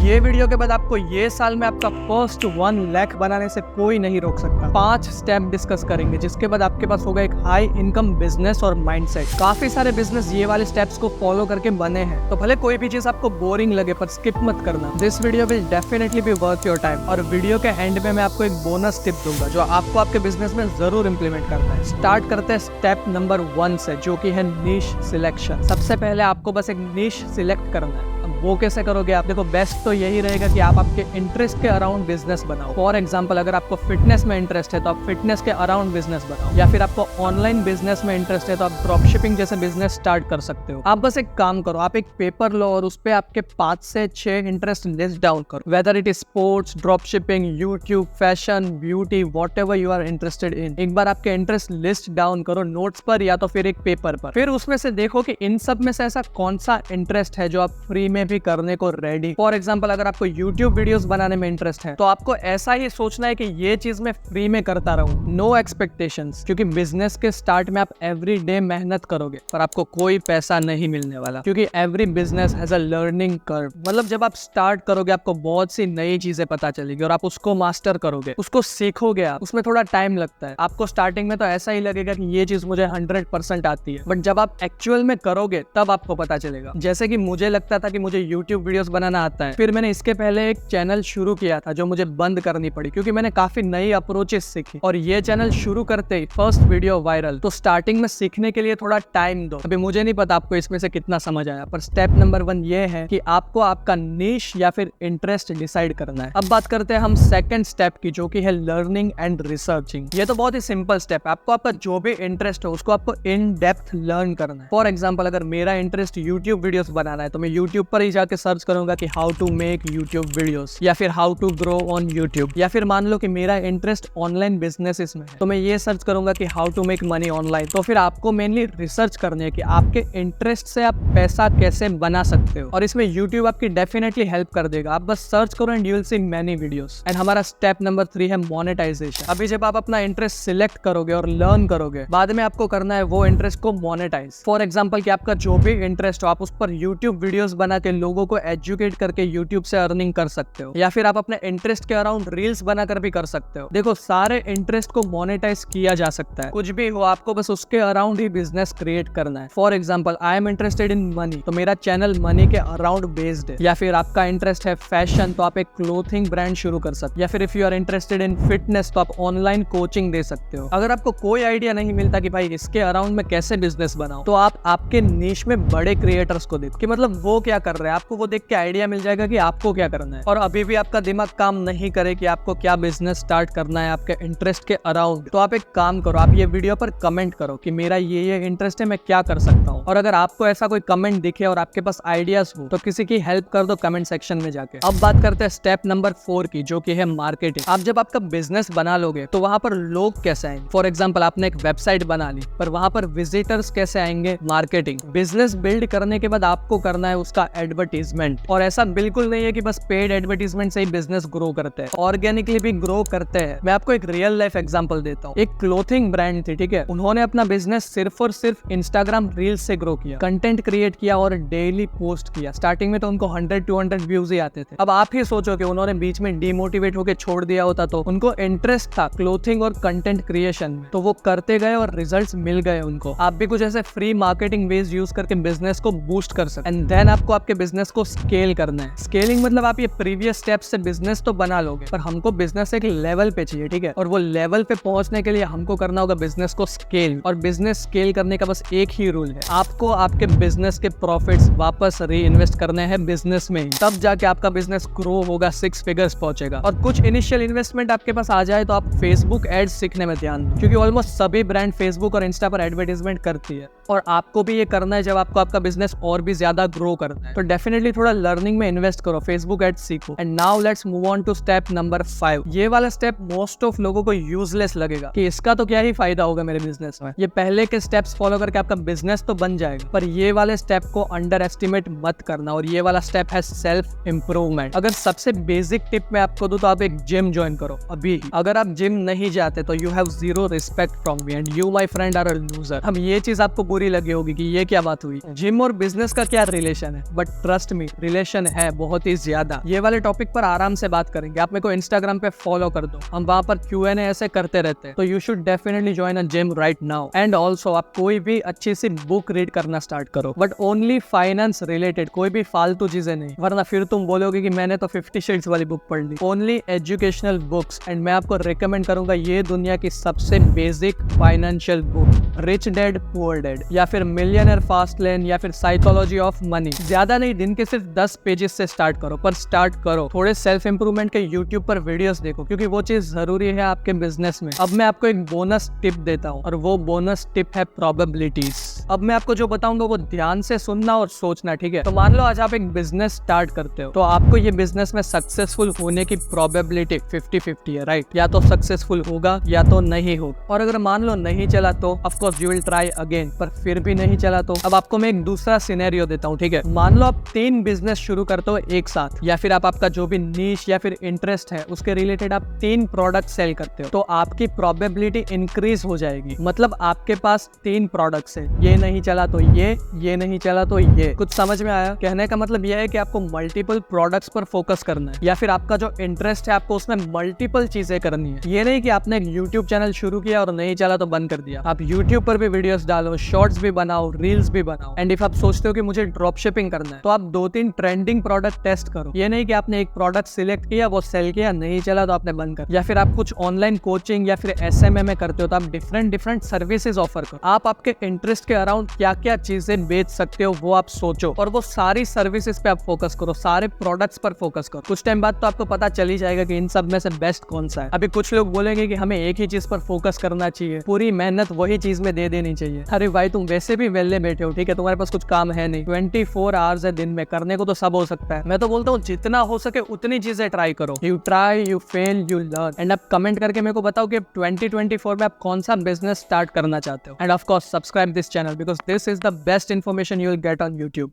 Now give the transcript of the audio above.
ये वीडियो के बाद आपको ये साल में आपका फर्स्ट 1 लाख बनाने से कोई नहीं रोक सकता। 5 स्टेप डिस्कस करेंगे जिसके बाद आपके पास होगा एक हाई इनकम बिजनेस और माइंडसेट। काफी सारे बिजनेस ये वाले स्टेप्स को फॉलो करके बने हैं, तो भले कोई भी चीज आपको बोरिंग लगे पर स्किप मत करना। This video will definitely be worth your time. और वीडियो के एंड में मैं आपको एक बोनस टिप दूंगा जो आपको आपके बिजनेस में जरूर इंप्लीमेंट करना है। स्टार्ट करते हैं स्टेप नंबर 1 से, जो कि है नीश सिलेक्शन। सबसे पहले आपको बस एक नीश सिलेक्ट करना है। अब वो कैसे करोगे आप? देखो, बेस्ट तो यही रहेगा कि आप आपके इंटरेस्ट के अराउंड बिजनेस बनाओ। फॉर एग्जांपल, अगर आपको फिटनेस में इंटरेस्ट है तो आप फिटनेस के अराउंड बिजनेस बनाओ, या फिर आपको ऑनलाइन बिजनेस में इंटरेस्ट है तो आप ड्रॉप शिपिंग जैसे बिजनेस स्टार्ट कर सकते हो। आप बस एक काम करो, आप एक पेपर लो और उस पे आपके 5 से 6 इंटरेस्ट लिस्ट डाउन करो। Whether it is sports, drop shipping, YouTube, fashion, beauty, whatever you are interested in. एक बार आपके इंटरेस्ट लिस्ट डाउन करो नोट्स पर या तो फिर एक पेपर पर। फिर उसमें से देखो कि इन सब में से ऐसा कौन सा इंटरेस्ट है जो आप फ्री में भी करने को रेडी। फॉर एग्जांपल, अगर आपको यूट्यूब वीडियोस बनाने में इंटरेस्ट है तो आपको ऐसा ही सोचना है कि ये चीज मैं फ्री में करता रहूं, नो एक्सपेक्टेशंस। क्योंकि बिजनेस के स्टार्ट में आप एवरी डे मेहनत करोगे पर आपको कोई पैसा नहीं मिलने वाला, क्योंकि every business has a learning curve. मतलब जब आप स्टार्ट करोगे आपको बहुत सी नई चीजें पता चलेगी और आप उसको मास्टर करोगे, उसको सीखोगे। आप उसमें थोड़ा टाइम लगता है। आपको स्टार्टिंग में तो ऐसा ही लगेगा कि ये चीज मुझे 100% आती है, बट जब आप एक्चुअल में करोगे तब आपको पता चलेगा। जैसे कि मुझे लगता था कि मुझे यूट्यूब वीडियोस बनाना आता है, फिर मैंने इसके पहले एक चैनल शुरू किया था जो मुझे बंद करनी पड़ी क्योंकि मैंने काफी नई अप्रोचेस सीखी, और ये चैनल शुरू करते ही फर्स्ट वीडियो वायरल। तो स्टार्टिंग में सीखने के लिए थोड़ा टाइम दो। अभी मुझे नहीं पता आपको इसमें से कितना समझ आया, पर स्टेप नंबर 1 ये है कि आपको आपका नीश या फिर इंटरेस्ट डिसाइड करना है। अब बात करते हैं हम सेकंड स्टेप की, जो कि है लर्निंग एंड रिसर्चिंग। ये तो बहुत ही सिंपल स्टेप है। आपको आपका जो भी इंटरेस्ट हो उसको आपको इन डेप्थ लर्न करना है। फॉर एग्जाम्पल, अगर मेरा इंटरेस्ट यूट्यूब वीडियोस बनाना है तो मैं यूट्यूब पर ही जाके सर्च करूंगा कि how to make YouTube videos, या फिर how to grow on YouTube. या फिर मान लो कि मेरा इंटरेस्ट ऑनलाइन बिजनेसेस में है तो मैं ये सर्च करूंगा कि how to make money online. तो फिर आपको मेनली रिसर्च करनी है कि आपके इंटरेस्ट से आप पैसा कैसे बना सकते हो, और इसमें यूट्यूब आपकी डेफिनेटली हेल्प कर देगा। आप बस सर्च करो and you will see many videos. And हमारा स्टेप नंबर 3 है मोनेटाइजेशन। अभी जब आप अपना इंटरेस्ट सिलेक्ट करोगे और लर्न करोगे, बाद में आपको करना है वो इंटरेस्ट को मोनेटाइज। फॉर एग्जाम्पल, कि आपका जो भी इंटरेस्ट हो आप उस पर यूट्यूब वीडियोस बना के लोगों को एजुकेट करके यूट्यूब से अर्निंग कर सकते हो, या फिर आप अपने इंटरेस्ट के अराउंड रील्स बनाकर भी कर सकते हो। देखो, सारे इंटरेस्ट को मोनेटाइज किया जा सकता है। कुछ भी हो, आपको बस उसके अराउंड ही बिजनेस क्रिएट करना है। For example, I am interested in money तो मेरा चैनल मनी के अराउंड बेस्ड है। या फिर आपका इंटरेस्ट है फैशन तो आप एक क्लोथिंग ब्रांड शुरू कर सकते हो। या फिर if you are interested in fitness तो आप ऑनलाइन कोचिंग दे सकते हो। अगर आपको कोई आइडिया नहीं मिलता कि भाई इसके अराउंड में कैसे बिजनेस बनाओ, तो आप आपके नीश में बड़े क्रिएटर्स को देखो कि मतलब वो क्या कर रहे हैं, आपको वो देख के आइडिया मिल जाएगा कि आपको क्या करना है। और अभी भी आपका दिमाग काम नहीं करे कि आपको क्या बिजनेस स्टार्ट करना है आपके इंटरेस्ट के अराउंड, तो आप एक काम करो, आप ये वीडियो पर कमेंट करो कि मेरा ये इंटरेस्ट है, मैं क्या कर सकता हूँ। और अगर आपको ऐसा कोई कमेंट दिखे और आपके पास आइडियाज हो तो किसी की हेल्प कर दो कमेंट सेक्शन में जाके। अब बात करते हैं स्टेप नंबर 4 की, जो कि है मार्केटिंग। आप जब आपका बिजनेस बना लोगे तो वहां पर लोग कैसे आएंगे? फॉर एग्जाम्पल, आपने एक वेबसाइट बना ली पर वहां पर विजिटर्स कैसे आएंगे? मार्केटिंग। बिजनेस बिल्ड करने के बाद आपको करना है उसका एडवर्टीजमेंट। और ऐसा बिल्कुल नहीं है कि बस पेड एडवर्टीजमेंट से ही बिजनेस ग्रो करते हैं, ऑर्गेनिकली भी ग्रो करते हैं। मैं आपको एक रियल लाइफ एग्जांपल देता हूँ। एक क्लोथिंग ब्रांड थी, ठीक है, उन्होंने अपना बिजनेस सिर्फ और सिर्फ इंस्टाग्राम रील्स से ग्रो किया, कंटेंट क्रिएट किया और डेली पोस्ट किया। स्टार्टिंग में तो उनको 100-200 व्यूज ही आते थे। अब आप ही सोचो कि उन्होंने बीच में डिमोटिवेट होकर छोड़ दिया होता तो उनको इंटरेस्ट था क्लोथिंग और कंटेंट क्रिएशन में, तो वो करते गए और रिजल्ट्स मिल गए उनको। आप भी कुछ ऐसे फ्री मार्केटिंग वेज यूज करके बिजनेस को बूस्ट कर सकते। एंड देन आपको आपके बिजनेस को स्केल करना है। स्केलिंग मतलब आप ये प्रीवियस स्टेप से बिजनेस तो बना लोगे पर हमको बिजनेस एक लेवल पे चाहिए, ठीक है, और वो लेवल पे पहुंचने के लिए हमको करना होगा बिजनेस को स्केल। और बिजनेस स्केल करने का बस एक ही रूल है, आपको आपके बिजनेस के प्रॉफिट्स वापस री इन्वेस्ट करने हैं बिजनेस में ही, तब जाके आपका बिजनेस ग्रो होगा, 6 फिगर्स पहुंचेगा। और कुछ इनिशियल इन्वेस्टमेंट आपके पास आ जाए तो आप फेसबुक एड्स सीखने में ध्यान दो, क्योंकि ऑलमोस्ट सभी ब्रांड फेसबुक और इंस्टा पर एडवर्टाइजमेंट करती है, और आपको भी ये करना है जब आपको आपका बिजनेस और भी ज्यादा ग्रो करना है। तो डेफिनेटली थोड़ा लर्निंग में इन्वेस्ट करो, फेसबुक एड्स सीखो। And now let's move on to step number 5। ये वाला स्टेप मोस्ट ऑफ लोगों को यूजलेस लगेगा कि इसका तो क्या ही फायदा होगा मेरे बिजनेस में। ये पहले के स्टेप्स फॉलो करके आपका बिजनेस तो बन जाएगा, पर ये वाले स्टेप को अंडर एस्टिमेट मत करना। और ये वाला स्टेप है सेल्फ इंप्रूवमेंट। अगर सबसे बेसिक टिप मैं आपको दूं तो आप एक जिम ज्वाइन करो अभी। अगर आप जिम नहीं जाते तो you have zero respect from me and you my friend are a loser. हम ये चीज आपको बुरी लगी होगी कि ये क्या बात हुई, जिम और बिजनेस का क्या रिलेशन है, बट ट्रस्ट मी रिलेशन है बहुत ही ज्यादा। ये वाले टॉपिक पर आराम से बात करेंगे। आप मेरे को इंस्टाग्राम पे फॉलो कर दो, हम वहां पर Q&A ऐसे करते रहते हैं। तो you should definitely join a gym right now. And also आप कोई भी अच्छी सी बुक रीड करना स्टार्ट करो, बट ओनली फाइनेंस रिलेटेड, कोई भी फालतू चीजें नहीं, वरना फिर तुम बोलोगे कि मैंने तो 50 शेड्स वाली बुक पढ़ ली। Only educational books. एंड मैं आपको रिकमेंड करूंगा ये दुनिया की सबसे basic financial book, rich dad poor dad, या फिर मिलियनर फास्ट लेन, या फिर साइकोलॉजी ऑफ मनी। ज्यादा नहीं, दिन के सिर्फ 10 पेजेस से स्टार्ट करो, पर स्टार्ट करो। थोड़े सेल्फ इंप्रूवमेंट के यूट्यूब पर वीडियोस देखो, क्योंकि वो चीज जरूरी है आपके बिजनेस में। अब मैं आपको एक बोनस टिप देता हूँ, और वो बोनस टिप है प्रोबेबिलिटीज। अब मैं आपको जो बताऊंगा वो ध्यान से सुनना और सोचना, ठीक है। तो मान लो आज आप एक बिजनेस स्टार्ट करते हो, तो आपको ये बिजनेस में सक्सेसफुल होने की प्रोबेबिलिटी 50-50 है, राइट। या तो सक्सेसफुल होगा या तो नहीं होगा। और अगर मान लो नहीं चला तो of course you will try again, पर फिर भी नहीं चला तो अब आपको मैं एक दूसरा सिनेरियो देता हूँ, ठीक है। मान लो आप 3 बिजनेस शुरू करते हो एक साथ, या फिर आपका जो भी नीश या फिर इंटरेस्ट है उसके रिलेटेड आप 3 प्रोडक्ट सेल करते हो, तो आपकी प्रोबेबिलिटी इंक्रीज हो जाएगी। मतलब आपके पास 3 प्रोडक्ट्स है, ये नहीं चला तो ये नहीं चला तो ये। कुछ समझ में आया? कहने का मतलब यह है कि आपको मल्टीपल प्रोडक्ट्स पर फोकस करना है, या फिर आपका जो इंटरेस्ट है आपको उसमें मल्टीपल चीजें करनी है। ये नहीं कि आपने एक यूट्यूब चैनल शुरू किया और नहीं चला तो बंद कर दिया। आप यूट्यूब पर भी वीडियोस डालो, शॉर्ट्स भी बनाओ, रील्स भी बनाओ। एंड इफ आप सोचते हो कि मुझे ड्रॉप शिपिंग करना है, तो आप 2-3 ट्रेंडिंग प्रोडक्ट टेस्ट करो। ये नहीं कि आपने एक प्रोडक्ट सिलेक्ट किया, वो सेल किया, नहीं चला तो आपने बंद कर। या फिर आप कुछ ऑनलाइन कोचिंग या फिर SMA करते हो, तो आप डिफरेंट सर्विसेज ऑफर करो। आप आपके इंटरेस्ट के अराउंड क्या क्या चीजें बेच सकते हो वो आप सोचो, और वो सारी सर्विसेज पे आप फोकस करो, सारे प्रोडक्ट्स पर फोकस करो। कुछ टाइम बाद तो आपको पता चल ही जाएगा कि इन सब में से बेस्ट कौन सा है। अभी कुछ लोग बोलेंगे कि हमें एक ही चीज पर फोकस करना चाहिए, पूरी मेहनत वही चीज में दे देनी चाहिए। अरे भाई तुम वैसे भी वेले बैठे हो, ठीक है, तुम्हारे पास कुछ काम है नहीं, 24 आवर्स है दिन में, करने को तो सब हो सकता है। मैं तो बोलता हूँ जितना हो सके उतनी चीजें ट्राई करो। You try, you fail, you learn. And आप कमेंट करके मेरे को बताओ कि 2024 में आप कौन सा बिजनेस स्टार्ट करना चाहते हो। End of course subscribe this channel, because this is the best information you will get on YouTube.